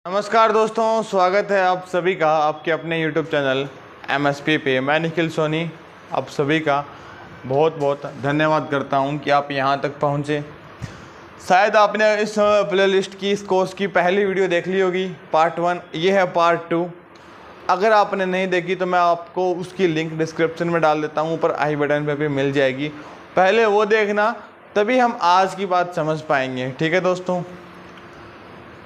नमस्कार दोस्तों, स्वागत है आप सभी का आपके अपने YouTube चैनल MSP पे। मैं निखिल सोनी आप सभी का बहुत बहुत धन्यवाद करता हूं कि आप यहां तक पहुंचे। शायद आपने इस प्लेलिस्ट की, इस कोर्स की पहली वीडियो देख ली होगी, पार्ट 1। ये है पार्ट 2। अगर आपने नहीं देखी तो मैं आपको उसकी लिंक डिस्क्रिप्शन में डाल देता हूँ, ऊपर आई बटन पे भी मिल जाएगी। पहले वो देखना, तभी हम आज की बात समझ पाएंगे। ठीक है दोस्तों?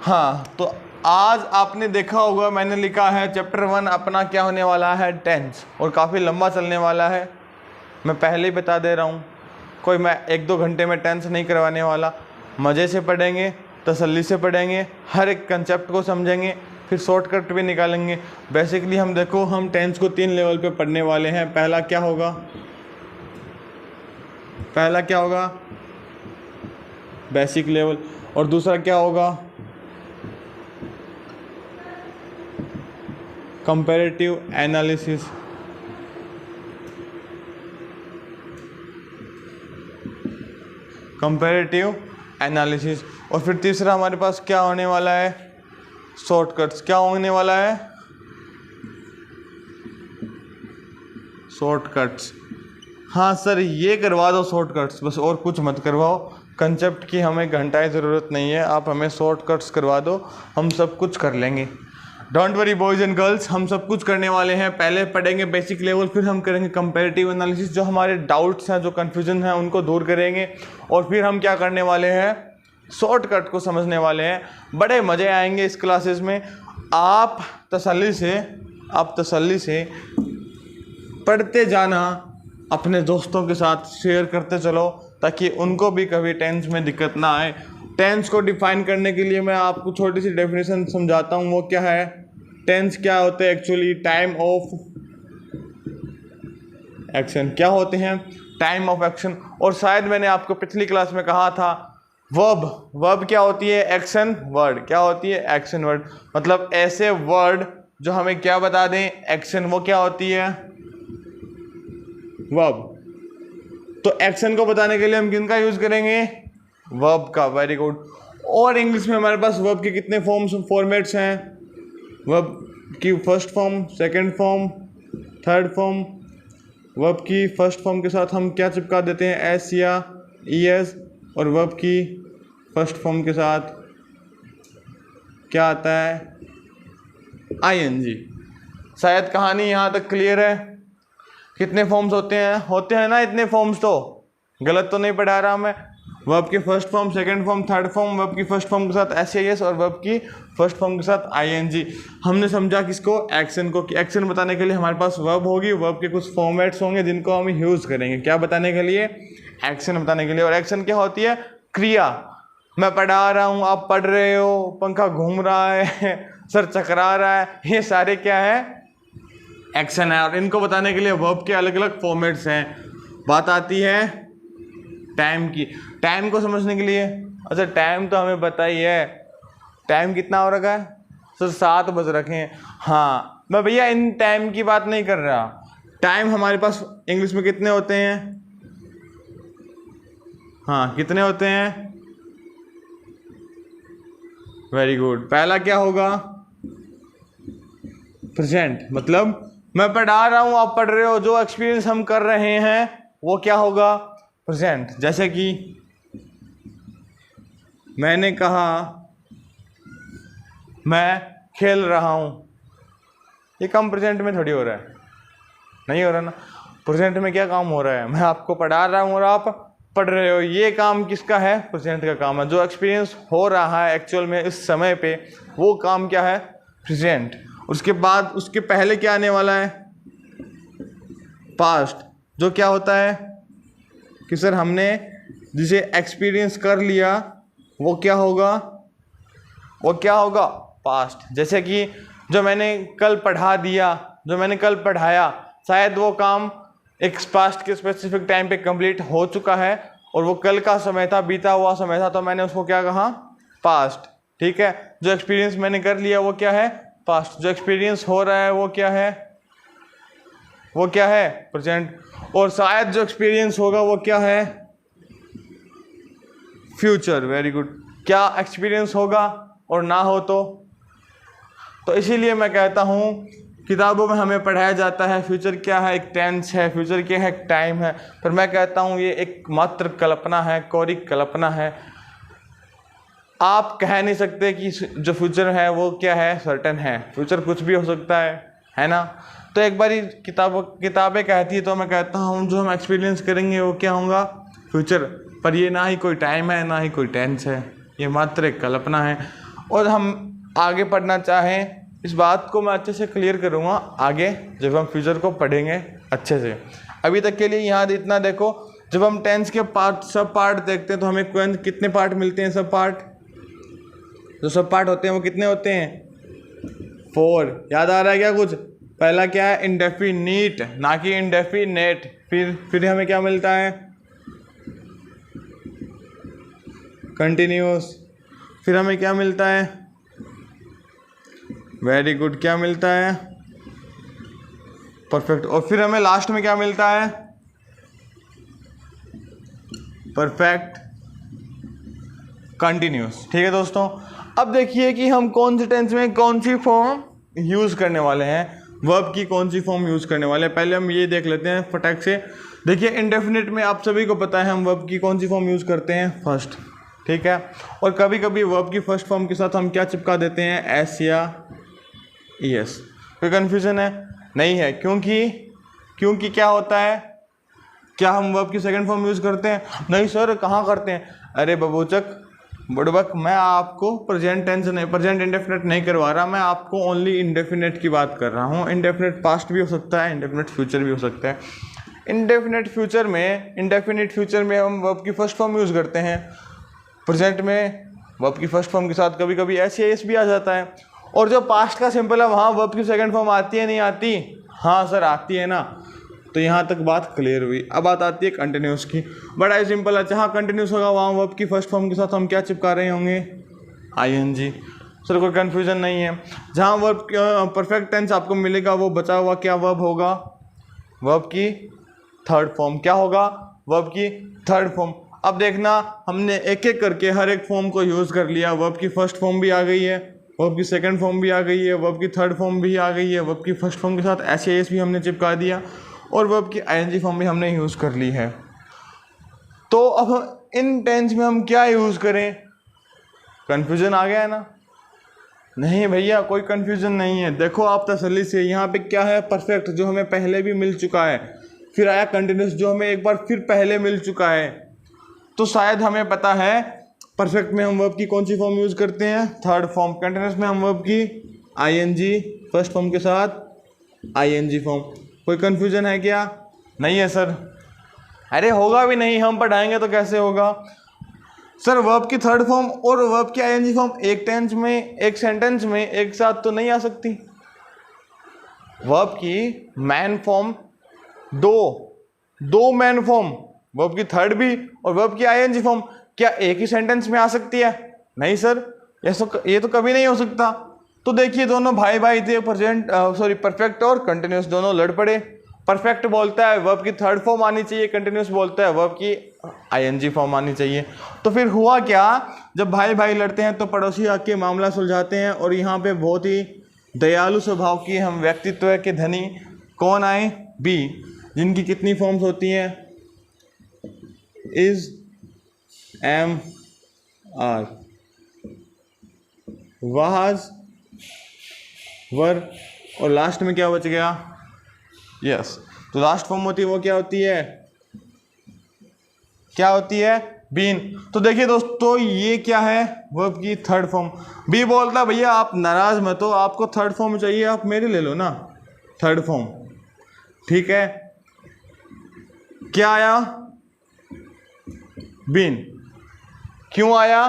हाँ, तो आज आपने देखा होगा मैंने लिखा है चैप्टर 1 अपना क्या होने वाला है, टेंस, और काफ़ी लंबा चलने वाला है। मैं पहले ही बता दे रहा हूँ, कोई मैं 1-2 घंटे में टेंस नहीं करवाने वाला। मज़े से पढ़ेंगे, तसल्ली से पढ़ेंगे, हर एक कंसेप्ट को समझेंगे, फिर शॉर्टकट भी निकालेंगे। बेसिकली हम टेंस को 3 लेवल पे पढ़ने वाले हैं। पहला क्या होगा बेसिक लेवल, और दूसरा क्या होगा कंपैरेटिव एनालिसिस, और फिर तीसरा हमारे पास क्या होने वाला है, शॉर्टकट्स। क्या होने वाला है? शॉर्टकट्स। हाँ सर, ये करवा दो शॉर्टकट्स बस, और कुछ मत करवाओ। कंसेप्ट की हमें घंटाएं ज़रूरत नहीं है, आप हमें शॉर्टकट्स करवा दो, हम सब कुछ कर लेंगे। Don't worry boys and girls, हम सब कुछ करने वाले हैं। पहले पढ़ेंगे बेसिक लेवल, फिर हम करेंगे कंपैरेटिव एनालिसिस, जो हमारे डाउट्स हैं, जो कन्फ्यूजन है, उनको दूर करेंगे। और फिर हम क्या करने वाले हैं, शॉर्टकट को समझने वाले हैं। बड़े मज़े आएंगे इस क्लासेस में। आप तसल्ली से पढ़ते जाना, अपने दोस्तों के साथ शेयर करते चलो, ताकि उनको भी कभी टेंस में दिक्कत ना आए। टेंस को डिफाइन करने के लिए मैं आपको छोटी सी डेफिनेशन समझाता हूँ। वो क्या है, टेंस क्या होते हैं एक्चुअली, टाइम ऑफ एक्शन। क्या होते हैं? Time of action. और शायद मैंने आपको पिछली क्लास में कहा था, वर्ब क्या होती है? Action word. क्या होती है? Action word. मतलब ऐसे वर्ड जो हमें क्या बता दें, एक्शन, वो क्या होती है? वर्ब। तो एक्शन को बताने के लिए हम किनका यूज करेंगे? वर्ब का। Very good. और इंग्लिश में हमारे पास वर्ब के कितने फॉर्मेट्स हैं? वर्ब की first form, second form, third form. Verb की फर्स्ट फॉर्म के साथ हम क्या चिपका देते हैं? एस या ईएस। और वर्ब की फर्स्ट फॉर्म के साथ क्या आता है? आईएनजी। शायद कहानी यहाँ तक क्लियर है। कितने फॉर्म्स होते हैं ना, इतने फॉर्म्स। तो गलत तो नहीं पढ़ा रहा मैं। वर्ब की first form, second form, third form, verb की फर्स्ट फॉर्म के साथ एस और वर्ब की फर्स्ट फॉर्म के साथ आईएनजी। हमने समझा किसको? एक्शन को। एक्शन बताने के लिए हमारे पास वर्ब होगी, वर्ब के कुछ फॉर्मेट्स होंगे जिनको हम यूज़ करेंगे। क्या बताने के लिए? एक्शन बताने के लिए। और एक्शन क्या होती है? क्रिया। मैं पढ़ा रहा हूँ, आप पढ़ रहे हो, पंखा घूम रहा है, सर चकरा रहा है, ये सारे क्या है? एक्शन है। और इनको बताने के लिए वर्ब के अलग अलग फॉर्मेट्स हैं। बात आती है टाइम की। टाइम को समझने के लिए, अच्छा टाइम तो हमें पता ही है, टाइम कितना हो रखा है सर? 7 बज रखे हैं। हाँ, मैं भैया इन टाइम की बात नहीं कर रहा। टाइम हमारे पास इंग्लिश में कितने होते हैं? हाँ, कितने होते हैं? Very good. पहला क्या होगा? प्रेजेंट। मतलब मैं पढ़ा रहा हूँ, आप पढ़ रहे हो, जो एक्सपीरियंस हम कर रहे हैं वो क्या होगा? प्रेजेंट। जैसे कि मैंने कहा मैं खेल रहा हूँ, ये काम प्रेजेंट में थोड़ी हो रहा है, नहीं हो रहा ना। प्रेजेंट में क्या काम हो रहा है? मैं आपको पढ़ा रहा हूँ और आप पढ़ रहे हो। ये काम किसका है? प्रेजेंट का काम है। जो एक्सपीरियंस हो रहा है एक्चुअल में इस समय पे, वो काम क्या है? प्रेजेंट। उसके बाद उसके पहले क्या आने वाला है? पास्ट। जो क्या होता है कि सर हमने जिसे एक्सपीरियंस कर लिया वो क्या होगा? पास्ट। जैसे कि जो मैंने कल पढ़ा दिया, जो मैंने कल पढ़ाया, शायद वो काम एक पास्ट के स्पेसिफिक टाइम पे कंप्लीट हो चुका है और वो कल का समय था, बीता हुआ समय था, तो मैंने उसको क्या कहा? पास्ट। ठीक है। जो एक्सपीरियंस मैंने कर लिया वो क्या है? पास्ट। जो एक्सपीरियंस हो रहा है वो क्या है? प्रेजेंट। और शायद जो एक्सपीरियंस होगा वो क्या है? फ्यूचर। Very good. क्या एक्सपीरियंस होगा और ना हो तो तो इसीलिए मैं कहता हूँ किताबों में हमें पढ़ाया जाता है फ्यूचर क्या है, एक टेंस है, फ्यूचर क्या है, एक टाइम है, पर मैं कहता हूँ ये एक मात्र कल्पना है, कोरी कल्पना है। आप कह नहीं सकते कि जो फ्यूचर है वो क्या है, सर्टेन है। फ्यूचर कुछ भी हो सकता है ना। तो एक बारी किताबें कहती है तो मैं कहता हूँ जो हम एक्सपीरियंस करेंगे वो क्या होगा, फ्यूचर। पर ये ना ही कोई टाइम है ना ही कोई टेंस है, ये मात्र एक कल्पना है। और हम आगे पढ़ना चाहें, इस बात को मैं अच्छे से क्लियर करूँगा आगे जब हम फ्यूचर को पढ़ेंगे अच्छे से। अभी तक के लिए यहाँ इतना देखो, जब हम टेंस के सब पार्ट देखते हैं तो हमें कितने पार्ट मिलते हैं, सब पार्ट जो सब पार्ट होते हैं वो कितने होते हैं, 4। याद आ रहा है क्या कुछ? पहला क्या है, इंडेफिनिट, ना कि इंडेफिनेट। फिर हमें क्या मिलता है, कंटिन्यूस। फिर हमें क्या मिलता है, वेरी गुड, क्या मिलता है, परफेक्ट। और फिर हमें लास्ट में क्या मिलता है, परफेक्ट कंटिन्यूस। ठीक है दोस्तों, अब देखिए कि हम कौन से टेंस में कौन सी फॉर्म यूज करने वाले हैं, वर्ब की कौन सी फॉर्म यूज करने वाले हैं। पहले हम ये देख लेते हैं फटाक से। देखिए इंडेफिनिट में आप सभी को पता है हम वर्ब की कौन सी फॉर्म यूज करते हैं, फर्स्ट। ठीक है, और कभी कभी वर्ब की फर्स्ट फॉर्म के साथ हम क्या चिपका देते हैं, एस या ईएस। कोई कन्फ्यूजन है? नहीं है, क्योंकि क्या होता है, क्या हम वर्ब की सेकंड फॉर्म यूज करते हैं? नहीं सर, कहाँ करते हैं? अरे बबूचक बुड़बक, मैं आपको प्रेजेंट टेंस नहीं, प्रेजेंट इंडेफिनिट नहीं करवा रहा, मैं आपको ओनली इंडेफिनिट की बात कर रहा हूँ। इंडेफिनिट पास्ट भी हो सकता है, इंडेफिनिट फ्यूचर भी हो सकता है। इंडेफिनिट फ्यूचर में हम वर्ब की फर्स्ट फॉर्म यूज़ करते हैं। प्रेजेंट में वर्ब की फर्स्ट फॉर्म के साथ कभी कभी एस या एस भी आ जाता है। और जो पास्ट का सिंपल है वहाँ वर्ब की सेकंड फॉर्म आती है, नहीं आती? हाँ सर आती है ना। तो यहाँ तक बात क्लियर हुई। अब बात आती है कंटिन्यूस की। बड़ा ही सिंपल है, जहाँ कंटिन्यूस होगा वहाँ वर्ब की फर्स्ट फॉर्म के साथ हम क्या चिपका रहे होंगे, आईएनजी। सर कोई कन्फ्यूजन नहीं है। जहाँ वर्ब परफेक्ट टेंस आपको मिलेगा वो बचा हुआ क्या वर्ब होगा, वर्ब की थर्ड फॉर्म। क्या होगा, वर्ब की थर्ड फॉर्म। अब देखना, हमने एक एक करके हर एक फॉर्म को यूज़ कर लिया। वर्ब की फर्स्ट फॉर्म भी आ गई है, वर्ब की सेकंड फॉर्म भी आ गई है, वर्ब की थर्ड फॉर्म भी आ गई है, वर्ब की फर्स्ट फॉर्म के साथ एस या एस भी हमने चिपका दिया, और वर्ब की आईएनजी फॉर्म भी हमने यूज़ कर ली है। तो अब इन टेंस में हम क्या यूज़ करें? कन्फ्यूजन आ गया है ना? नहीं भैया, कोई कन्फ्यूजन नहीं है। देखो आप तसल्ली से, यहाँ पे क्या है, परफेक्ट जो हमें पहले भी मिल चुका है, फिर आया कंटिन्यूस जो हमें एक बार फिर पहले मिल चुका है। तो शायद हमें पता है परफेक्ट में हम वर्ब की कौन सी फॉर्म यूज़ करते हैं, थर्ड फॉर्म। कंटिन्यूस में हम वर्ब की आईएनजी फर्स्ट फॉर्म के साथ आईएनजी फॉर्म। कोई कन्फ्यूजन है क्या? नहीं है सर। अरे होगा भी नहीं, हम पढ़ाएंगे तो कैसे होगा सर। वर्ब की थर्ड फॉर्म और वर्ब की आईएनजी फॉर्म एक टेंस में, एक सेंटेंस में एक साथ तो नहीं आ सकती। वर्ब की मैन फॉर्म दो मैन फॉर्म, वर्ब की थर्ड भी और वर्ब की आईएनजी फॉर्म, क्या एक ही सेंटेंस में आ सकती है? नहीं सर, ये तो कभी नहीं हो सकता। तो देखिए दोनों भाई भाई थे, परफेक्ट और कंटिन्यूस दोनों लड़ पड़े। परफेक्ट बोलता है वर्ब की थर्ड फॉर्म आनी चाहिए, कंटिन्यूस बोलता है वर्ब की आईएनजी फॉर्म आनी चाहिए। तो फिर हुआ क्या, जब भाई भाई लड़ते हैं तो पड़ोसी आके मामला सुलझाते हैं। और यहाँ पे बहुत ही दयालु स्वभाव की हम व्यक्तित्व के धनी कौन आए, बी, जिनकी कितनी फॉर्म्स होती हैं, इज, एम, आर, वाज, वर, और लास्ट में क्या बच गया, यस। तो लास्ट फॉर्म होती है वो क्या होती है, बीन। तो देखिए दोस्तों ये क्या है, वर्ब की थर्ड फॉर्म। बी बोलता भैया आप नाराज मत हो, आपको थर्ड फॉर्म चाहिए, आप मेरे ले लो ना थर्ड फॉर्म। ठीक है, क्या आया, बीन। क्यों आया,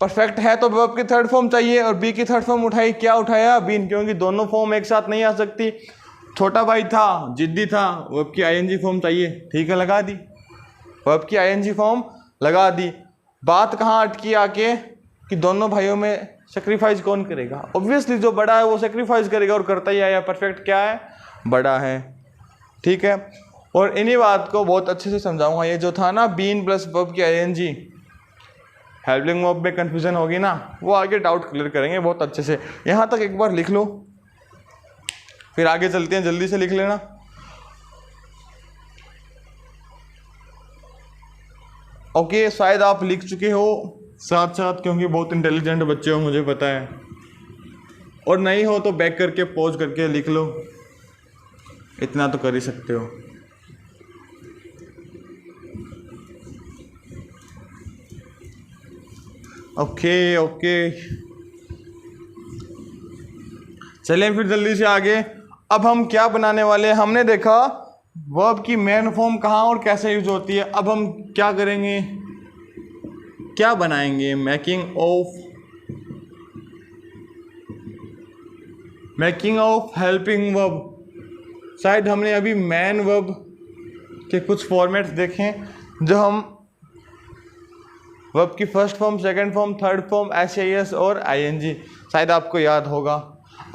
परफेक्ट है तो वर्ब की थर्ड फॉर्म चाहिए, और बी की थर्ड फॉर्म उठाई, क्या उठाया, बीन, क्योंकि दोनों फॉर्म एक साथ नहीं आ सकती। छोटा भाई था, जिद्दी था, वर्ब की आईएनजी फॉर्म चाहिए, ठीक है लगा दी, वर्ब की आईएनजी फॉर्म लगा दी। बात कहाँ अटकी आके कि दोनों भाइयों में सेक्रीफाइस कौन करेगा? ऑब्वियसली जो बड़ा है वो सेक्रीफाइस करेगा, और करता ही आया। परफेक्ट क्या है, बड़ा है। ठीक है, और इन्हीं बात को बहुत अच्छे से समझाऊंगा। ये जो था ना बीन प्लस वर्ब की आईएनजी, हेल्पिंग वर्ब में कन्फ्यूजन होगी ना, वो आगे डाउट क्लियर करेंगे बहुत अच्छे से। यहाँ तक एक बार लिख लो। फिर आगे चलते हैं, जल्दी से लिख लेना। ओके, शायद आप लिख चुके हो साथ साथ, क्योंकि बहुत इंटेलिजेंट बच्चे हो मुझे पता है, और नहीं हो तो बैक करके पॉज करके लिख लो, इतना तो कर ही सकते हो। ओके ओके, चलें फिर जल्दी से आगे। अब हम क्या बनाने वाले हैं, हमने देखा वर्ब की मेन फॉर्म कहाँ और कैसे यूज होती है। अब हम क्या करेंगे, क्या बनाएंगे, मेकिंग ऑफ हेल्पिंग वर्ब। शायद हमने अभी मेन वर्ब के कुछ फॉर्मेट्स देखे, जो हम वर्ब की first form, second form, third form, S और आईएनजी, शायद आपको याद होगा।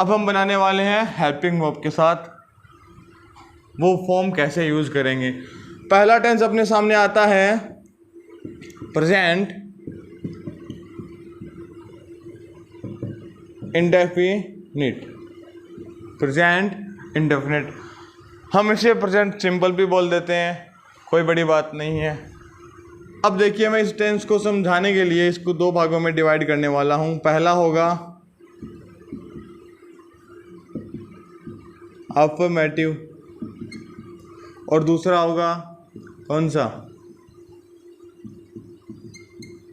अब हम बनाने वाले हैं हेल्पिंग वर्ब के साथ, वो फॉर्म कैसे यूज करेंगे। पहला टेंस अपने सामने आता है प्रेजेंट इंडेफिनिट, प्रेजेंट इंडेफिनिट। हम इसे प्रेजेंट सिंपल भी बोल देते हैं, कोई बड़ी बात नहीं है। अब देखिए, मैं इस टेंस को समझाने के लिए इसको दो भागों में डिवाइड करने वाला हूं। पहला होगा अफर्मेटिव और दूसरा होगा कौन सा,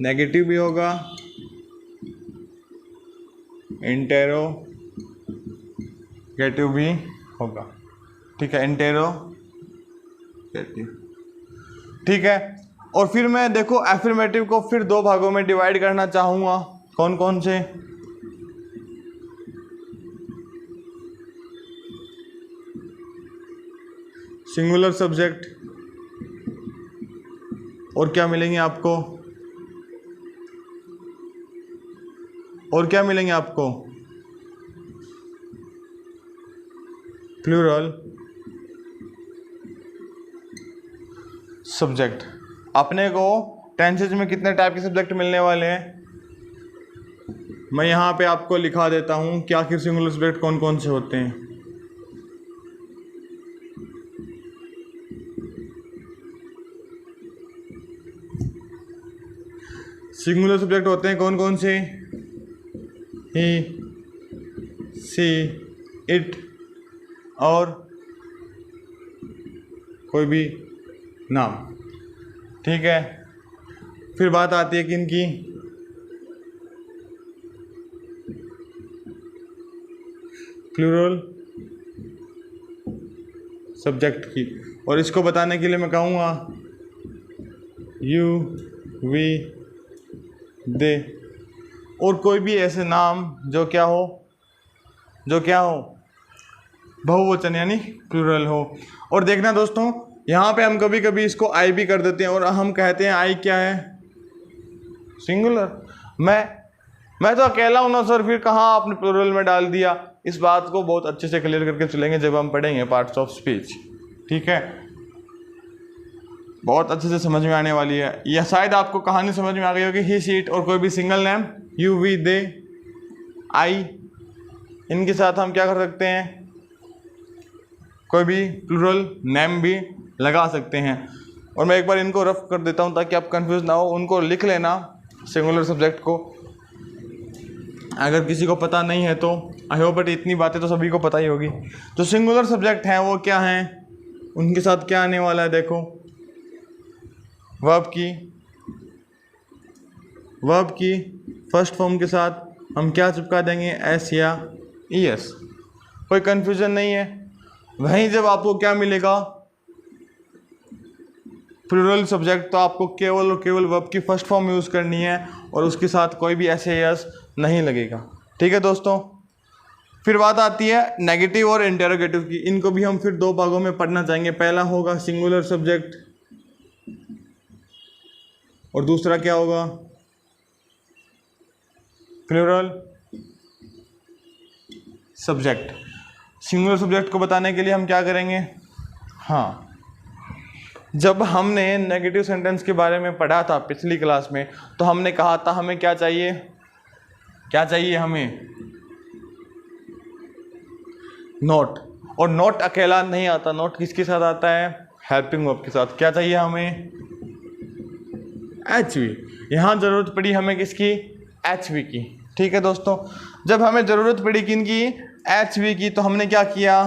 नेगेटिव भी होगा, इंटेरोगेटिव भी होगा। ठीक है, इंटेरोगेटिव, ठीक है। और फिर मैं देखो एफर्मेटिव को फिर दो भागों में डिवाइड करना चाहूँगा, कौन कौन से, सिंगुलर सब्जेक्ट, और क्या मिलेंगे आपको, और क्या मिलेंगे आपको, प्लूरल सब्जेक्ट। अपने को टेंसेज में कितने टाइप के सब्जेक्ट मिलने वाले हैं, मैं यहाँ पे आपको लिखा देता हूँ कि आखिर सिंगुलर सब्जेक्ट कौन कौन से होते हैं। सिंगुलर सब्जेक्ट होते हैं कौन कौन से, ही, सी, इट और कोई भी नाम। ठीक है, फिर बात आती है किन की, प्लूरल सब्जेक्ट की। और इसको बताने के लिए मैं कहूँगा यू, वी, दे, और कोई भी ऐसे नाम जो क्या हो, बहुवचन यानी प्लूरल हो। और देखना दोस्तों, यहाँ पे हम कभी कभी इसको आई भी कर देते हैं और हम कहते हैं आई क्या है, सिंगुलर। मैं तो अकेला हूँ ना सर, फिर कहाँ आपने प्लूरल में डाल दिया। इस बात को बहुत अच्छे से क्लियर करके चलेंगे जब हम पढ़ेंगे पार्ट्स ऑफ स्पीच। ठीक है, बहुत अच्छे से समझ में आने वाली है। या शायद आपको कहानी समझ में आ गई होगी, ही, सी, इट और कोई भी सिंगल नेम, यू, वी, दे, आई, इनके साथ हम क्या कर सकते हैं, कोई भी प्लूरल नेम भी लगा सकते हैं। और मैं एक बार इनको रफ कर देता हूँ ताकि आप कंफ्यूज ना हो, उनको लिख लेना सिंगुलर सब्जेक्ट को, अगर किसी को पता नहीं है तो। आई होप बट इतनी बातें तो सभी को पता ही होगी। जो सिंगुलर सब्जेक्ट हैं वो क्या हैं, उनके साथ क्या आने वाला है, देखो वर्ब की फर्स्ट फॉर्म के साथ हम क्या चिपका देंगे, एस या ई एस, कोई कन्फ्यूजन नहीं है। वहीं जब आपको क्या मिलेगा, प्लूरल सब्जेक्ट, तो आपको केवल और केवल वर्ब की फर्स्ट फॉर्म यूज़ करनी है और उसके साथ कोई भी एस या एस नहीं लगेगा। ठीक है दोस्तों, फिर बात आती है नेगेटिव और इंटेरोगेटिव की। इनको भी हम फिर दो भागों में पढ़ना चाहेंगे। पहला होगा सिंगुलर सब्जेक्ट और दूसरा क्या होगा, प्लूरल सब्जेक्ट। सिंगुलर सब्जेक्ट को बताने के लिए हम क्या करेंगे, हाँ, जब हमने नेगेटिव सेंटेंस के बारे में पढ़ा था पिछली क्लास में, तो हमने कहा था हमें क्या चाहिए, हमें नोट। और नॉट अकेला नहीं आता, नॉट किसके साथ आता है, हेल्पिंग वर्ब के साथ। क्या चाहिए हमें, एच वी। यहाँ ज़रूरत पड़ी हमें किसकी, एच वी की। ठीक है दोस्तों, जब हमें ज़रूरत पड़ी किनकी, एच वी की, तो हमने क्या किया,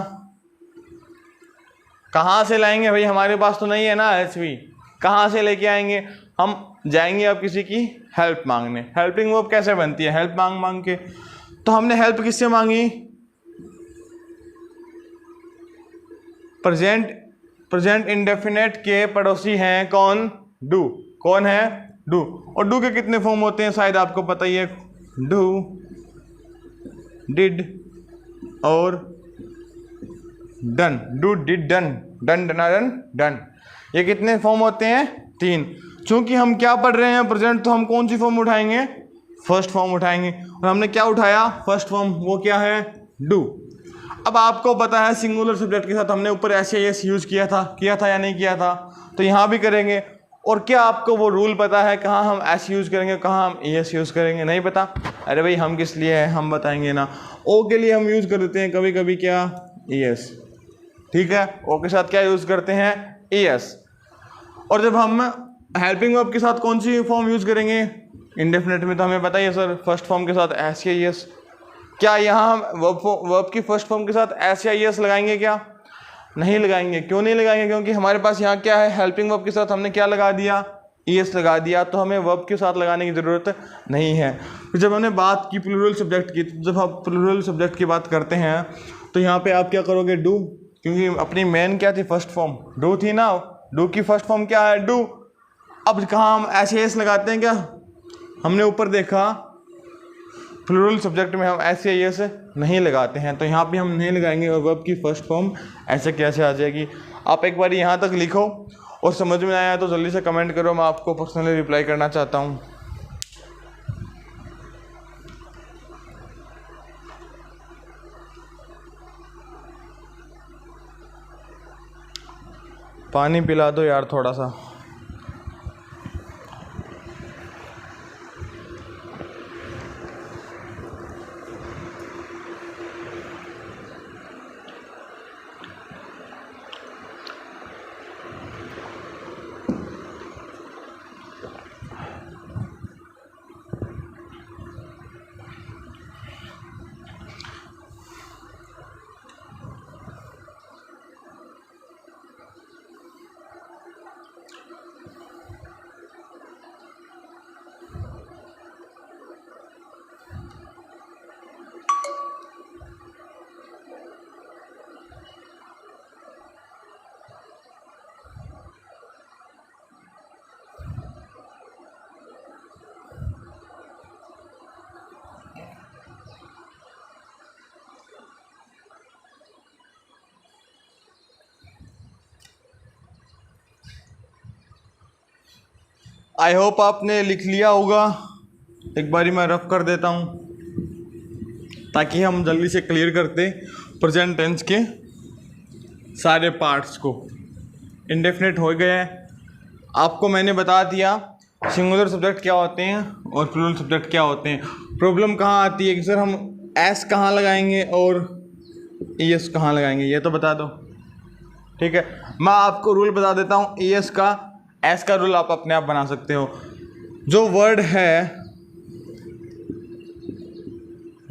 कहाँ से लाएंगे भाई, हमारे पास तो नहीं है ना एच वी, कहाँ से लेके आएंगे, हम जाएंगे अब किसी की हेल्प मांगने। हेल्पिंग वर्ब कैसे बनती है, हेल्प मांग मांग के। तो हमने हेल्प किससे मांगी, प्रेजेंट इंडेफिनेट के पड़ोसी हैं कौन, डू। कौन है, डू। और डू के कितने फॉर्म होते हैं शायद आपको पता ही है, डू, डिड और done. Do, did, done, done, done, done. ये कितने फॉर्म होते हैं, 3। चूंकि हम क्या पढ़ रहे हैं प्रेजेंट, तो हम कौन सी फॉर्म उठाएंगे, फर्स्ट फॉर्म उठाएंगे। और हमने क्या उठाया, फर्स्ट फॉर्म, वो क्या है, डू। अब आपको पता है सिंगुलर सब्जेक्ट के साथ हमने ऊपर एस यूज़ किया था या नहीं किया था, तो यहाँ भी करेंगे। और क्या आपको वो रूल पता है कहाँ हम एस यूज़ करेंगे, कहाँ हम एस यूज़ करेंगे, नहीं पता। अरे भाई हम किस लिए हैं, हम बताएंगे ना। ओ के लिए हम यूज़ कर देते हैं कभी कभी क्या, एस। ठीक है, ओ के साथ क्या यूज़ करते हैं, एस। और जब हम हेल्पिंग वर्ब के साथ कौन सी फॉर्म यूज़ करेंगे, इंडेफिनेट में तो हमें पता ही है सर, फर्स्ट फॉर्म के साथ एस या एस। क्या यहाँ हम वर्ब की फर्स्ट फॉर्म के साथ एस या एस लगाएंगे, क्या नहीं लगाएंगे। क्यों नहीं लगाएंगे, क्योंकि हमारे पास यहाँ क्या है, हेल्पिंग वर्ब के साथ हमने क्या लगा दिया, एस लगा दिया, तो हमें वर्ब के साथ लगाने की ज़रूरत नहीं है। तो जब हमने बात की प्लूरल सब्जेक्ट की, तो जब आप प्लूरल सब्जेक्ट की बात करते हैं तो यहाँ पे आप क्या करोगे, डू। क्योंकि अपनी मेन क्या थी, फर्स्ट फॉर्म डू थी ना, डू की फर्स्ट फॉर्म क्या है, डू। अब कहाँ हम एस लगाते हैं, क्या हमने ऊपर देखा प्लूरल सब्जेक्ट में हम ऐसे ऐसे नहीं लगाते हैं, तो यहाँ पे हम नहीं लगाएंगे। और वर्ब की फर्स्ट फॉर्म ऐसे कैसे आ जाएगी। आप एक बार यहाँ तक लिखो और समझ में आया तो जल्दी से कमेंट करो, मैं आपको पर्सनली रिप्लाई करना चाहता हूँ। पानी पिला दो यार थोड़ा सा। आई होप आपने लिख लिया होगा। एक बारी मैं रफ कर देता हूँ ताकि हम जल्दी से क्लियर करते प्रेजेंट टेंस के सारे पार्ट्स को। इंडेफिनिट हो गया है, आपको मैंने बता दिया सिंगुलर सब्जेक्ट क्या होते हैं और प्लूरल सब्जेक्ट क्या होते हैं। प्रॉब्लम कहाँ आती है कि सर हम एस कहाँ लगाएंगे और एस कहाँ लगाएंगे, ये तो बता दो। ठीक है, मैं आपको रूल बता देता हूँ एस का, एस का रूल आप अपने आप बना सकते हो। जो वर्ड है,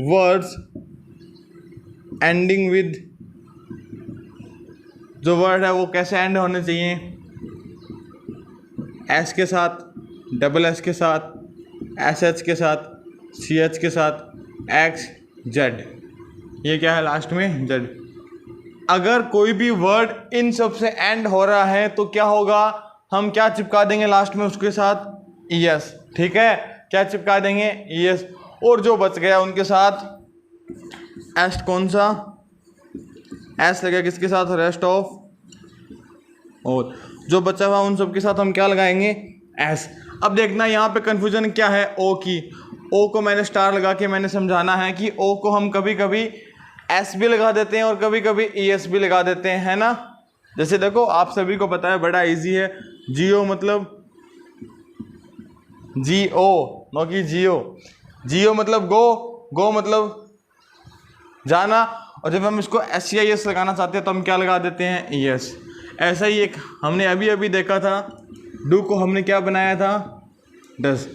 वर्ड्स एंडिंग विद, जो वर्ड है वो कैसे एंड होने चाहिए, एस के साथ, डबल एस के साथ, एस एच के साथ, सी एच के साथ, एक्स जेड, ये क्या है लास्ट में जेड। अगर कोई भी वर्ड इन सब से एंड हो रहा है तो क्या होगा, हम क्या चिपका देंगे लास्ट में उसके साथ, यस। ठीक है, क्या चिपका देंगे, यस। और जो बच गया उनके साथ एस, कौन सा एस लगेगा किसके साथ, रेस्ट ऑफ। और जो बचा हुआ उन सब के साथ हम क्या लगाएंगे, एस। अब देखना यहाँ पे कंफ्यूजन क्या है, ओ की। ओ को मैंने स्टार लगा के मैंने समझाना है कि ओ को हम कभी कभी एस भी लगा देते हैं और कभी कभी ई एस भी लगा देते हैं, है ना। जैसे देखो आप सभी को पता है, बड़ा इजी है, जियो मतलब जी ओ, नो कि जियो। जियो मतलब गो, गो मतलब जाना, और जब हम इसको SEIS लगाना चाहते हैं तो हम क्या लगा देते हैं, ES। ऐसा ही एक हमने अभी अभी देखा था, डू को हमने क्या बनाया था, डस।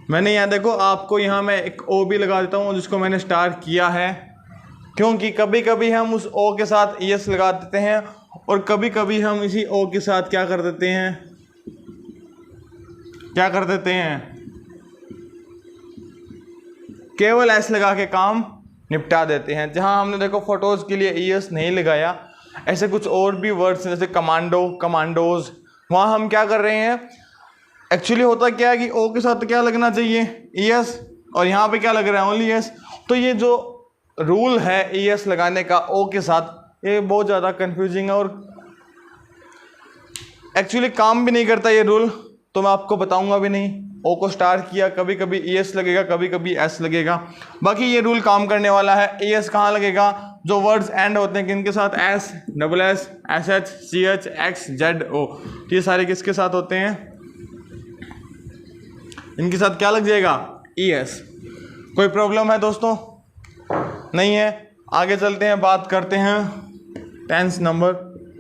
मैंने यहाँ देखो, आपको यहाँ मैं एक O भी लगा देता हूँ जिसको मैंने स्टार किया है, क्योंकि कभी कभी हम उस O के साथ ES लगा देते हैं और कभी कभी हम इसी O के साथ क्या कर देते हैं, केवल S लगा के काम निपटा देते हैं। जहाँ हमने देखो फोटोज़ के लिए ES नहीं लगाया, ऐसे कुछ और भी वर्ड्स हैं जैसे कमांडो, कमांडोज, वहाँ हम क्या कर रहे हैं, एक्चुअली होता क्या है कि O के साथ क्या लगना चाहिए, ES, और यहाँ पे क्या लग रहा है, ओनली ES। तो ये जो रूल है ES लगाने का O के साथ, ये बहुत ज़्यादा कंफ्यूजिंग है और एक्चुअली काम भी नहीं करता ये रूल, तो मैं आपको बताऊंगा भी नहीं। O को स्टार किया, कभी कभी ES लगेगा, कभी कभी S लगेगा। बाकी ये रूल काम करने वाला है। ES कहाँ लगेगा, जो वर्ड्स एंड होते हैं किनके साथ, S, SS, SH, CH, X, Z, O, ये सारे किसके साथ होते हैं, इनके साथ क्या लग जाएगा, ES। कोई प्रॉब्लम है दोस्तों, नहीं है। आगे चलते हैं, बात करते हैं टेंस नंबर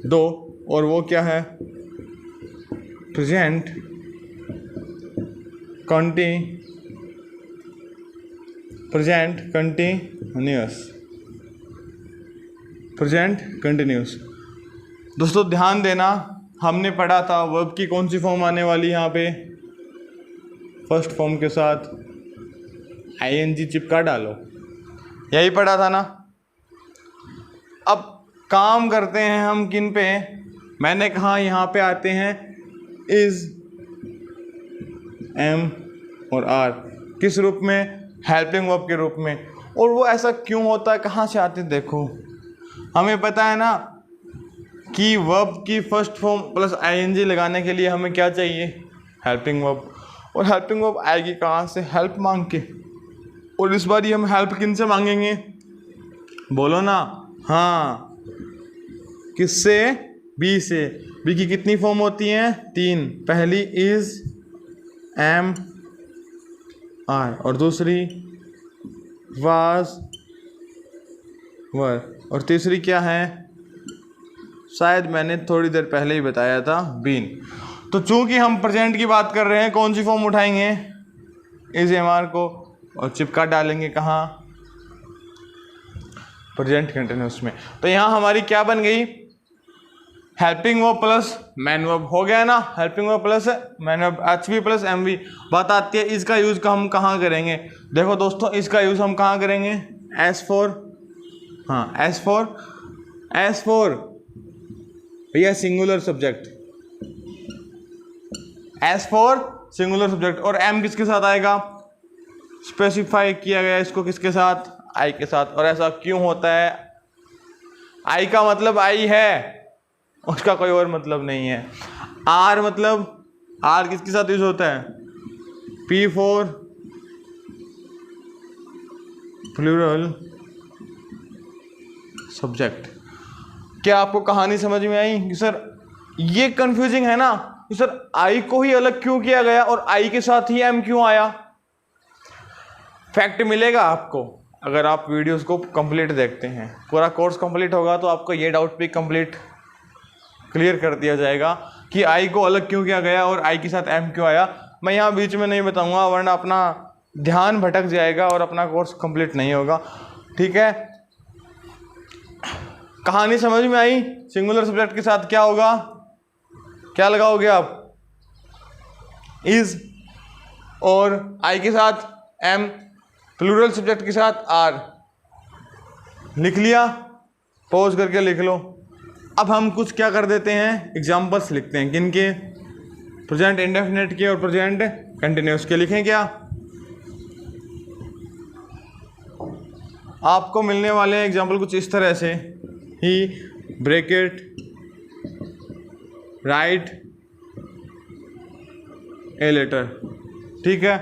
2, और वो क्या है, प्रेजेंट कंटिन्यूस। दोस्तों ध्यान देना, हमने पढ़ा था वर्ब की कौन सी फॉर्म आने वाली, यहाँ पे फर्स्ट फॉर्म के साथ ING चिपका डालो, यही पढ़ा था ना। अब काम करते हैं हम किन पे, मैंने कहा यहाँ पे आते हैं इज, एम और आर, किस रूप में, हेल्पिंग वर्ब के रूप में। और वो ऐसा क्यों होता है, कहाँ से आते हैं, देखो हमें पता है ना कि वर्ब की फर्स्ट फॉर्म प्लस ING लगाने के लिए हमें क्या चाहिए, हेल्पिंग वर्ब। और हेल्पिंग वर्ब आएगी कहाँ से, हेल्प मांग के। और इस बार हम हेल्प किन से मांगेंगे, बोलो ना, हाँ, किससे, बी से। बी की कितनी फॉर्म होती हैं, 3। पहली इज, एम, आर, और दूसरी वाज, वर, और तीसरी क्या है, शायद मैंने थोड़ी देर पहले ही बताया था, बीन। तो चूंकि हम प्रेजेंट की बात कर रहे हैं, कौन सी फॉर्म उठाएंगे, इज MR को, और चिपका डालेंगे कहाँ, प्रेजेंट कंटिन्यूस में। तो यहाँ हमारी क्या बन गई, helping verb plus man verb, हो गया ना, helping verb plus man verb, HV plus MV। बात आती है इसका यूज़ हम कहाँ करेंगे, देखो दोस्तों इसका यूज़ हम कहाँ करेंगे, S4, हाँ S4 भैया singular subject, S4 singular subject. और M किसके साथ आएगा, स्पेसिफाई किया गया इसको किसके साथ, I के साथ। और ऐसा क्यों होता है, I का मतलब I है, उसका कोई और मतलब नहीं है। R मतलब, R किसके साथ यूज होता है, P4 प्लूरल सब्जेक्ट। क्या आपको कहानी समझ में आई कि सर ये कंफ्यूजिंग है ना, कि सर I को ही अलग क्यों किया गया और I के साथ ही M क्यों आया। फैक्ट मिलेगा आपको अगर आप वीडियोस को कंप्लीट देखते हैं, पूरा कोर्स कंप्लीट होगा तो आपको ये डाउट भी कंप्लीट क्लियर कर दिया जाएगा कि I को अलग क्यों किया गया और I के साथ M क्यों आया। मैं यहाँ बीच में नहीं बताऊँगा वरना अपना ध्यान भटक जाएगा और अपना कोर्स कंप्लीट नहीं होगा, ठीक है। कहानी समझ में आई, सिंगुलर सब्जेक्ट के साथ क्या होगा, क्या लगाओगे आप, इज, और I के साथ M, प्लूरल सब्जेक्ट के साथ R। लिख लिया, पॉज करके लिख लो। अब हम कुछ क्या कर देते हैं, एग्जाम्पल्स लिखते हैं, किनके, प्रेजेंट इंडेफिनिट के और प्रेजेंट कंटिन्यूस के। लिखें क्या, आपको मिलने वाले एग्जाम्पल कुछ इस तरह से, ही ब्रैकेट राइट ए लेटर, ठीक है।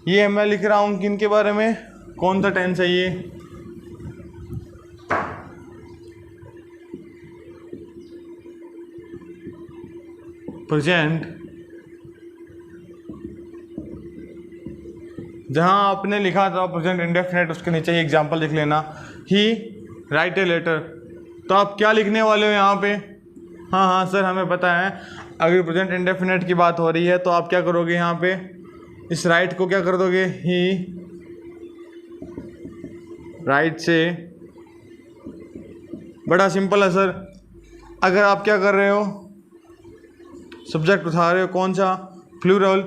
ये मैं लिख रहा हूँ किन के बारे में, कौन सा टेंस है ये, प्रेजेंट। जहाँ आपने लिखा था प्रेजेंट इंडेफिनिट, उसके नीचे ही एग्जाम्पल लिख लेना, ही राइट ए लेटर। तो आप क्या लिखने वाले हो यहाँ पे? हाँ हाँ सर हमें पता है, अगर प्रेजेंट इंडेफिनेट की बात हो रही है तो आप क्या करोगे यहाँ पे, इस राइट को क्या कर दोगे, ही राइट से। बड़ा सिंपल है सर। अगर आप क्या कर रहे हो, सब्जेक्ट उठा रहे हो कौन सा, प्लूरल।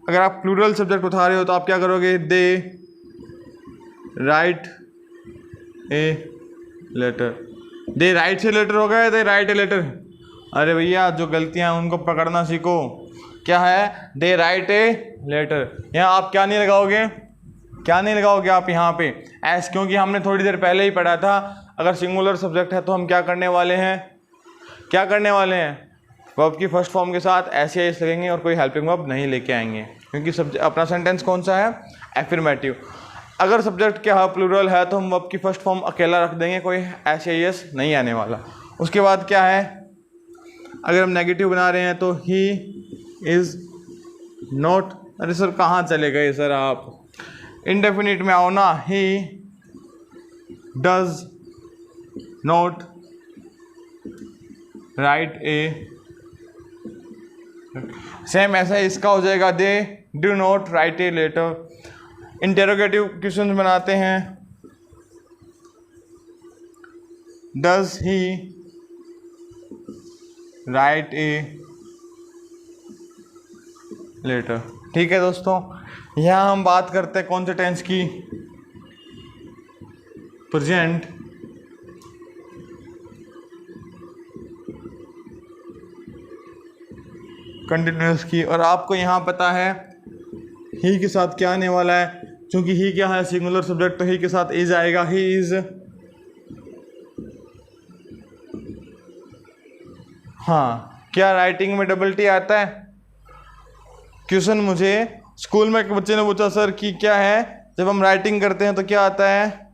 अगर आप प्लूरल सब्जेक्ट उठा रहे हो तो आप क्या करोगे, they write a letter. They write से लेटर हो गया, दे राइट ए लेटर। अरे भैया जो गलतियां हैं उनको पकड़ना सीखो। क्या है, दे राइट ए लेटर। यहाँ आप क्या नहीं लगाओगे, क्या नहीं लगाओगे आप यहाँ पे एस, क्योंकि हमने थोड़ी देर पहले ही पढ़ा था अगर सिंगुलर सब्जेक्ट है तो हम क्या करने वाले हैं, क्या करने वाले हैं, वर्ब की फर्स्ट फॉर्म के साथ एस या एस लगेंगे और कोई हेल्पिंग वर्ब नहीं लेके आएंगे, क्योंकि अपना सेंटेंस कौन सा है, एफर्मेटिव। अगर सब्जेक्ट क्या है, प्लूरल है, तो हम वर्ब की फर्स्ट फॉर्म अकेला रख देंगे, कोई एस या एस नहीं आने वाला। उसके बाद क्या है, अगर हम नेगेटिव बना रहे हैं तो ही इज़ नॉट। अरे सर कहाँ चले गए सर आप, इंडेफिनिट में आओ ना, he does not write a. Same ऐसा इसका हो जाएगा, they do not write a letter. Interrogative question बनाते हैं, does he write a letter. ठीक है दोस्तों, यहाँ हम बात करते हैं कौन से टेंस की, प्रेजेंट कंटिन्यूअस की। और आपको यहाँ पता है ही के साथ क्या आने वाला है, क्योंकि ही क्या है, सिंगुलर सब्जेक्ट, तो ही के साथ इज आएगा, ही इज। हाँ, क्या राइटिंग में डबल टी आता है? क्वेश्चन मुझे स्कूल में एक बच्चे ने पूछा, सर कि क्या है जब हम राइटिंग करते हैं तो क्या आता है,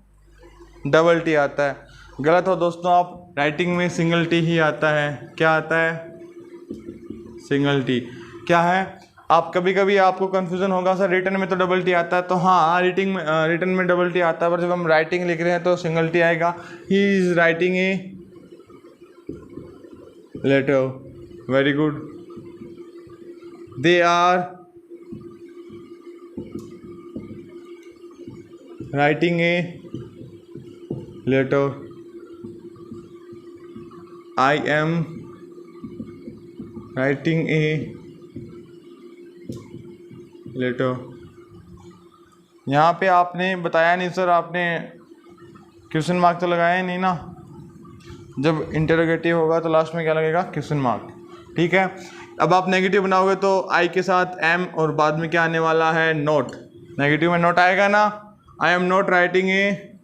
डबल टी आता है। गलत हो दोस्तों, आप राइटिंग में सिंगल टी ही आता है। क्या आता है, सिंगल टी। क्या है, आप कभी कभी आपको कंफ्यूजन होगा, सर रिटन में तो डबल टी आता है, तो हाँ रिटन में डबल टी आता है, पर जब हम राइटिंग लिख रहे हैं तो सिंगल टी आएगा। He is writing a letter, very good. They are writing a letter, I am writing a letter. यहाँ पे आपने बताया नहीं सर, आपने क्वेश्चन मार्क तो लगाया नहीं ना। जब इंटरोगेटिव होगा तो लास्ट में क्या लगेगा, क्वेश्चन मार्क। ठीक है, अब आप नेगेटिव बनाओगे तो आई के साथ एम और बाद में क्या आने वाला है, नोट। नेगेटिव में नोट आएगा ना, I am not writing a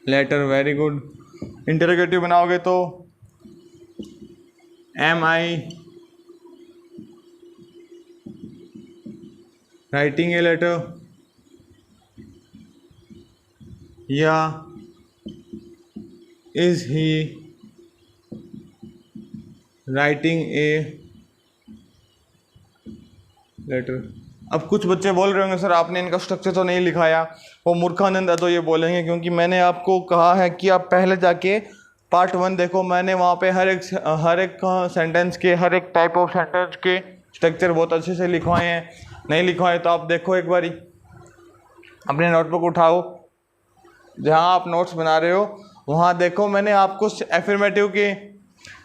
letter, very good. Interrogative बनाओगे तो am I writing a letter, या is he writing a letter. अब कुछ बच्चे बोल रहे होंगे, सर आपने इनका स्ट्रक्चर तो नहीं लिखाया, वो मूर्खानंद है तो ये बोलेंगे, क्योंकि मैंने आपको कहा है कि आप पहले जाके पार्ट 1 देखो। मैंने वहाँ पे हर एक सेंटेंस के, हर एक टाइप ऑफ सेंटेंस के स्ट्रक्चर बहुत अच्छे से लिखवाए हैं। नहीं लिखवाए तो आप देखो एक बारी, अपने नोटबुक उठाओ, जहाँ आप नोट्स बना रहे हो वहाँ देखो। मैंने आपको एफर्मेटिव के,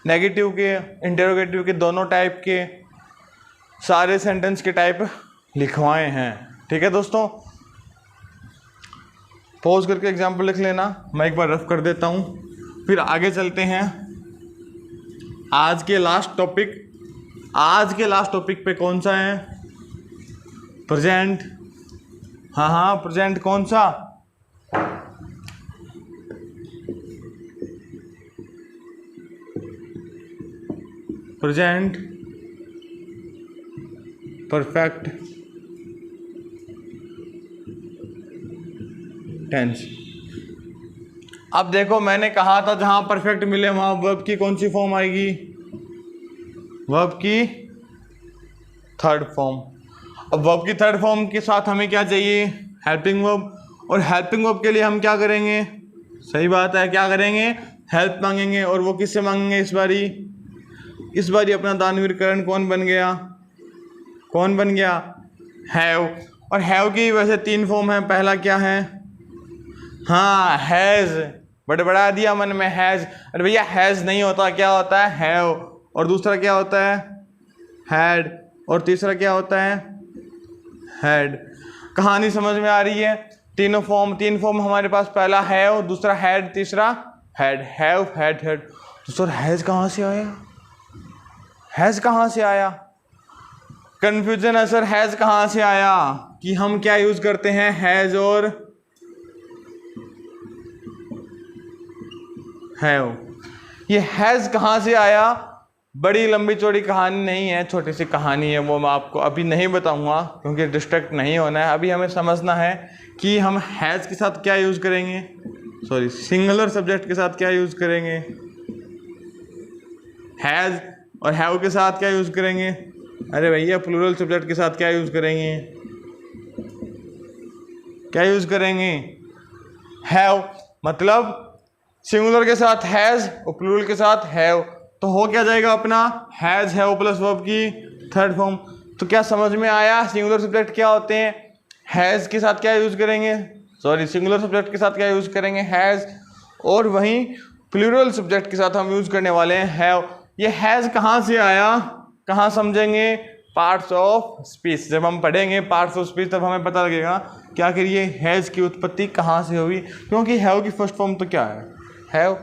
नेगेटिव के, इंटरोगेटिव के दोनों टाइप के सारे सेंटेंस के टाइप लिखवाए हैं। ठीक है दोस्तों, पॉज करके एग्जाम्पल लिख लेना, मैं एक बार रफ कर देता हूँ, फिर आगे चलते हैं। आज के लास्ट टॉपिक पे कौन सा है, प्रेजेंट। हाँ प्रेजेंट कौन सा, प्रेजेंट परफेक्ट टेंस। अब देखो मैंने कहा था जहां परफेक्ट मिले वहां वर्ब की कौन सी फॉर्म आएगी, वर्ब की थर्ड फॉर्म। अब वर्ब की थर्ड फॉर्म के साथ हमें क्या चाहिए, हेल्पिंग वर्ब। और हेल्पिंग वर्ब के लिए हम क्या करेंगे? सही बात है, क्या करेंगे? हेल्प मांगेंगे। और वो किससे मांगेंगे इस बारी? इस बारी अपना दानवीर करण कौन बन गया? कौन बन गया? हैव। और हैव की वैसे 3 फॉर्म है। पहला क्या है? हाँ, हैज़। बड़ा दिया मन में, हैज़। अरे भैया हैज़ नहीं होता, क्या होता है? हैव। और दूसरा क्या होता है? हैड। और तीसरा क्या होता है? हैड। कहानी समझ में आ रही है? 3 फॉर्म हमारे पास। पहला हैव, दूसरा हैड, तीसरा हैड। Have, had, had. तो सर हैज़ कहाँ से आया? हैज़ कहाँ से आया? कंफ्यूजन है सर, हैज़ कहाँ से आया? कि हम क्या यूज़ करते हैं? हैज़ और हैव। ये हैज़ कहाँ से आया? बड़ी लंबी चौड़ी कहानी नहीं है, छोटी सी कहानी है। वो मैं आपको अभी नहीं बताऊंगा क्योंकि डिस्ट्रैक्ट नहीं होना है। अभी हमें समझना है कि हम हैज़ के साथ क्या यूज़ करेंगे, सॉरी सिंगुलर सब्जेक्ट के साथ क्या यूज़ करेंगे, हैज़ और हैव के साथ क्या यूज़ करेंगे। अरे भैया प्लूरल सब्जेक्ट के साथ क्या यूज़ करेंगे? क्या यूज़ करेंगे? हैव। मतलब सिंगुलर के साथ हैज़ और प्लूरल के साथ हैव। तो हो क्या जाएगा अपना? हैज़, हैव प्लस वर्ब की 3rd फॉर्म। तो क्या समझ में आया? सिंगुलर सब्जेक्ट क्या होते हैं? हैज़ के साथ क्या यूज़ करेंगे, सॉरी सिंगुलर सब्जेक्ट के साथ क्या यूज़ करेंगे? हैज़। और वहीं प्लूरल सब्जेक्ट के साथ हम यूज़ करने वाले हैं हैव। ये हैज़ कहाँ से आया? कहाँ समझेंगे? Parts of speech. जब हम पढ़ेंगे पार्ट्स ऑफ स्पीच तब हमें पता लगेगा कि आखिर ये हैज़ की उत्पत्ति कहाँ से हुई। क्योंकि हैव की फर्स्ट फॉर्म तो क्या है? हैव।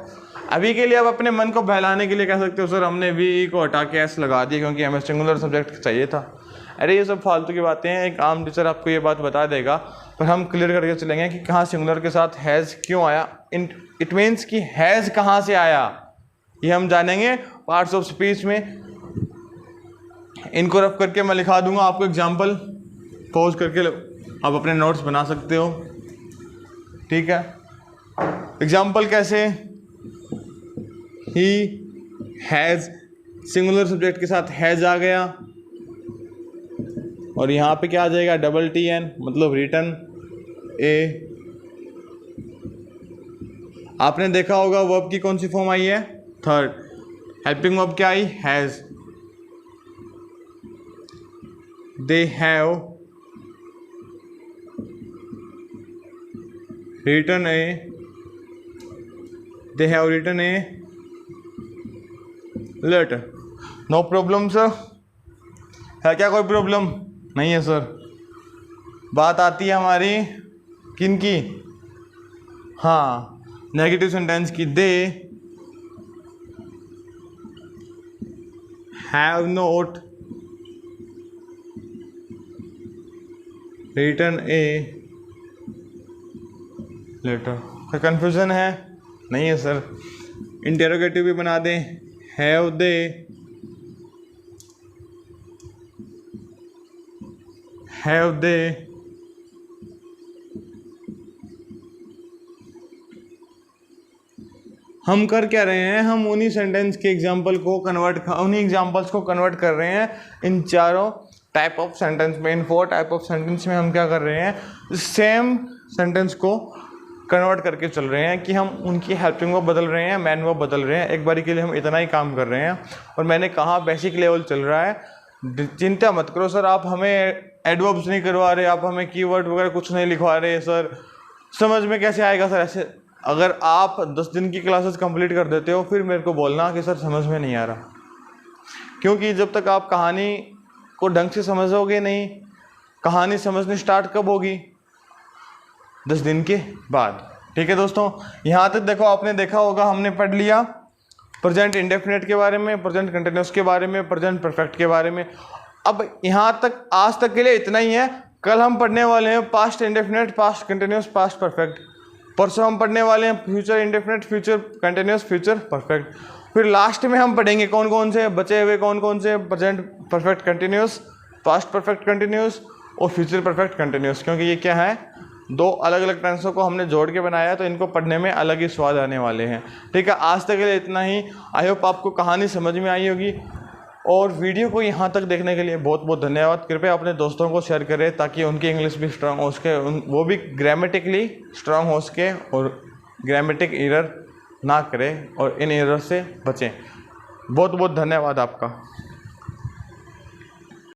अभी के लिए आप अपने मन को बहलाने के लिए कह सकते हो सर हमने वी को हटा के एस लगा दिया क्योंकि हमें सिंगुलर सब्जेक्ट चाहिए था। अरे ये सब फालतू की बातें हैं, एक आम टीचर आपको ये बात बता देगा, पर हम क्लियर करके चलेंगे कि कहाँ सिंगुलर के साथ हैज़ क्यों आया। इट मीन्स कि हैज़ कहाँ से आया ये हम जानेंगे पार्ट्स ऑफ स्पीच में। इनको रफ करके मैं लिखा दूंगा आपको एग्जाम्पल, पॉज करके आप अपने नोट्स बना सकते हो, ठीक है। एग्जाम्पल कैसे? ही हैज़, सिंगुलर सब्जेक्ट के साथ हैज़ आ गया और यहाँ पे क्या आ जाएगा? डबल टी एन, मतलब रिटन ए। आपने देखा होगा वर्ब की कौन सी फॉर्म आई है? 3rd। हेल्पिंग वर्ब क्या आई? Has. They have written a, they have written a letter. No problem sir? है क्या कोई प्रॉब्लम? नहीं है सर। बात आती है हमारी किन की? हाँ, नेगेटिव सेंटेंस की। They have not written a letter. कोई कन्फ्यूजन है? नहीं है सर। इंटेरोगेटिव भी बना दें, हैव दे हम कर क्या रहे हैं? हम उन्हीं सेंटेंस के एग्जाम्पल को उन्हीं एग्जाम्पल्स को कन्वर्ट कर रहे हैं इन चारों टाइप ऑफ सेंटेंस में। इन 4 टाइप ऑफ सेंटेंस में हम क्या कर रहे हैं? सेम सेंटेंस को कन्वर्ट करके चल रहे हैं कि हम उनकी हेल्पिंग वर्ब बदल रहे हैं, मैन वर्ब बदल रहे हैं। एक बारी के लिए हम इतना ही काम कर रहे हैं। और मैंने कहा बेसिक लेवल चल रहा है, चिंता मत करो सर। आप हमें एडवर्ब्स नहीं करवा रहे, आप हमें कीवर्ड वगैरह कुछ नहीं लिखवा रहे सर। समझ में कैसे आएगा सर ऐसे? अगर आप 10 दिन की क्लासेस कंप्लीट कर देते हो फिर मेरे को बोलना कि सर समझ में नहीं आ रहा, क्योंकि जब तक आप कहानी को ढंग से समझोगे नहीं, कहानी समझनी स्टार्ट कब होगी? 10 दिन के बाद, ठीक है दोस्तों। यहाँ तक देखो, आपने देखा होगा हमने पढ़ लिया प्रेजेंट इंडेफिनिट के बारे में, प्रेजेंट कंटिन्यूस के बारे में, प्रेजेंट परफेक्ट के बारे में। अब यहाँ तक आज तक के लिए इतना ही है। कल हम पढ़ने वाले हैं past indefinite, past continuous, past perfect. परसों हम पढ़ने वाले हैं future indefinite, future continuous, future perfect. फिर लास्ट में हम पढ़ेंगे कौन कौन से बचे हुए, कौन कौन से present perfect continuous, past perfect continuous और फ्यूचर परफेक्ट कंटिन्यूस। क्योंकि ये क्या है, 2 अलग अलग टेंसों को हमने जोड़ के बनाया है, तो इनको पढ़ने में अलग ही स्वाद आने वाले हैं। ठीक है, आज तक के लिए इतना ही। आई होप आपको कहानी समझ में आई होगी। और वीडियो को यहाँ तक देखने के लिए बहुत बहुत धन्यवाद। कृपया अपने दोस्तों को शेयर करें ताकि उनकी इंग्लिश भी स्ट्रांग हो सके, वो भी ग्रामेटिकली स्ट्रांग हो सके और ग्रामेटिक एरर ना करें और इन एरर से बचें। बहुत बहुत धन्यवाद आपका।